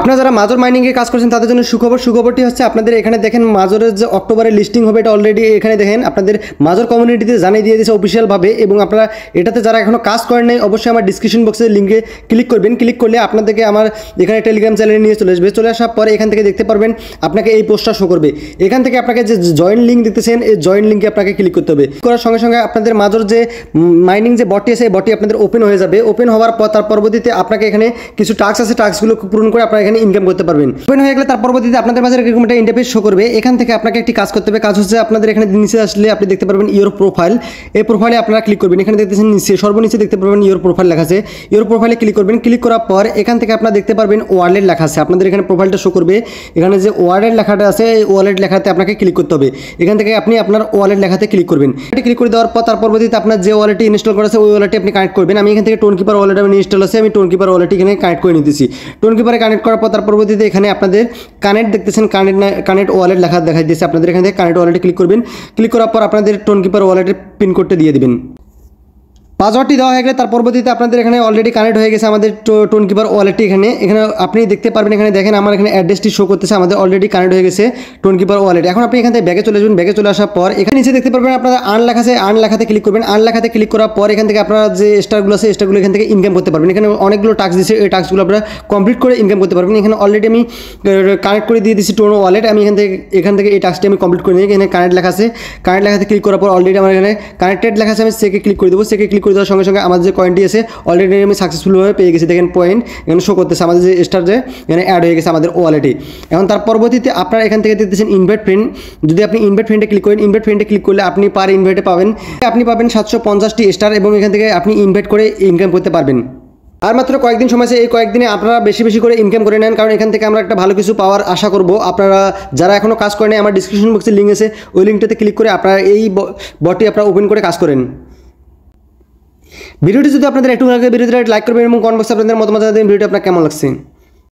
আপনারা যারা মাজর মাইনিংয়ে কাজ করছেন তাদের জন্য সুখবরটি হচ্ছে আপনাদের এখানে দেখেন মাজরের যে অক্টোবরে লিস্টিং হবে এটা অলরেডি এখানে দেখেন আপনাদের মাজর কমিউনিটিতে জানিয়ে দিয়ে দিয়েছে অফিসিয়ালভাবে। এবং আপনারা এটাতে যারা এখনও কাজ করেন নাই অবশ্যই আমার ডিসক্রিপশন বক্সের লিঙ্কে ক্লিক করবেন। ক্লিক করলে আপনাদেরকে আমার এখানে টেলিগ্রাম চ্যানেলে নিয়ে চলে আসবে। চলে আসার পরে এখান থেকে দেখতে পারবেন আপনাকে এই পোস্টটা শো করবে। এখান থেকে আপনাকে যে জয়েন লিঙ্ক দিতেছেন এই জয়েন লিঙ্কে আপনাকে ক্লিক করতে হবে। করার সঙ্গে সঙ্গে আপনাদের মাজর যে মাইনিং যে বটটি আছে এই বটটি আপনাদের ওপেন হয়ে যাবে। ওপেন হওয়ার পর তার পরবর্তীতে আপনাকে এখানে কিছু টাস্ক আছে, টাস্কগুলো পূরণ করে আপনারা এখানে ইনকাম করতে পারবেন। ওপেন হয়ে গেলে তার পরবর্তীতে আপনাদের মাঝে এরকম একটা ইন্টারফেস শো করবে। এখান থেকে আপনাকে একটি কাজ করতে হবে। কাজ হচ্ছে আপনাদের এখানে নিচে আসলে আপনি দেখতে পারবেন ইওর প্রোফাইল। এই প্রোফাইলে আপনারা ক্লিক করবেন। এখানে দেখতেছেন নিচে সর্বনিচে দেখতে পারবেন ইওর প্রোফাইল লেখা আছে। ইওর প্রোফাইলে ক্লিক করবেন। ক্লিক করার পর এখান থেকে আপনারা দেখতে পারবেন ওয়ালেট লেখা আছে। আপনাদের এখানে প্রোফাইলটা শো করবে। এখানে যে ওয়ালেট লেখাটা আছে এই ওয়ালেট লেখাতে আপনাকে ক্লিক করতে হবে। এখান থেকে আপনি আপনার ওয়ালেট লেখাতে ক্লিক করবেন। এটা ক্লিক করে দেওয়ার পর তার পরবর্তীতে আপনার যে ওয়ালেটটি ইনস্টল করা আছে ওই ওয়ালেটটি আপনি কানেক্ট করবেন। আমি এখান থেকে টোন কিপার ওয়ালেট আমি ইনস্টল আছে, আমি টোন কিপার ওয়ালেটটি এখানে কানেক্ট করে নিতেছি। টোন কিপারে কানেক্ট করার পর তার পরবর্তীতে এখানে আপনাদের কানেক্ট দেখতেছেন, কানেক্ট ওয়ালেট লেখা দেখাই দিয়েছে। আপনাদের এখান থেকে কানেক্ট ওয়ালেটে ক্লিক করবেন। ক্লিক করার পর আপনাদের টোন কিপার ওয়ালেটের পিন কোডটা দিয়ে দেবেন। পাসওয়ার্ডটি দেওয়া হয়ে গেলে তার পরবর্তীতে আপনাদের এখানে অলরেডি কানেক্ট হয়ে গেছে আমাদের টোন কিপার ওয়ালেটটি। এখানে আপনি দেখতে পারবেন, এখানে দেখেন আমার এখানে অ্যাড্রেসটি শো করতেছে, আমাদের অলরেডি কানেক্ট হয়ে গেছে টোন কিপার ওয়ালেট। এখন আপনি এখান থেকে ব্যাগে চলে যাবেন। ব্যাগে চলে আসার পর এখানে নিচে দেখতে পারবেন আপনারা আর্ন লেখা আছে, আর্ন লেখাতে ক্লিক করবেন। আর্ন লেখাতে ক্লিক করার পর এখান থেকে আপনারা যে স্টারগুলো আছে স্টারগুলো এখান থেকে ইনকাম করতে পারবেন। এখানে অনেকগুলো টাস্ক দিয়েছে, এই টাস্কগুলো আপনারা কমপ্লিট করে ইনকাম করতে পারবেন। এখানে অলরেডি আমি কানেক্ট করে দিয়ে দিচ্ছি টোন ওয়ালেট। আমি এখান থেকে এই টাস্কটি আমি কমপ্লিট করে নিই। এখানে কানেক্ট লেখা আছে, কানেক্ট লেখাতে ক্লিক করার পর অলরেডি আমার এখানে কানেক্টেড লেখা আছে, আমি সেকে ক্লিক করে দেবো। সেকে ক্লিক করে দেওয়ার সঙ্গে সঙ্গে আমার যে কয়েনটি আছে অলরেডি আমি সাকসেসফুলভাবে পেয়ে গেছি। দেখেন পয়েন্ট এখানে শো করতেছে, আমাদের যে স্টার যে এখানে অ্যাড হয়ে গেছে আমাদের ওয়ালেটে। এখন তার পরবর্তীতে আপনারা এখান থেকে দেখতেছেন ইনভাইট ফ্রেন্ড। যদি আপনি ইনভাইট ফ্রেন্ডে ক্লিক করেন, ইনভাইট ফ্রেন্ডে ক্লিক করলে আপনি পার ইনভাইটে পাবেন 750টি স্টার এবং এখান থেকে আপনি ইনভাইট করে ইনকাম করতে পারবেন। আর মাত্র কয়েকদিন সময় আছে, এই কয়েকদিনে আপনারা বেশি বেশি করে ইনকাম করে নেন, কারণ এখান থেকে আমরা একটা ভালো কিছু পাওয়ার আশা করব। আপনারা যারা এখনও কাজ করেন আমার ডিসক্রিপশন বক্সে লিঙ্ক আছে, ওই লিঙ্কটাতে ক্লিক করে আপনারা এই বটটি আপনারা ওপেন করে কাজ করেন। ভিডিওটি যদি আপনাদের একটু ভালো লাগে ভিডিওতে লাইক করবেন এবং কমেন্ট বক্সে আপনাদের মতামত জানাবেন ভিডিওটি আপনার কেমন লাগছে।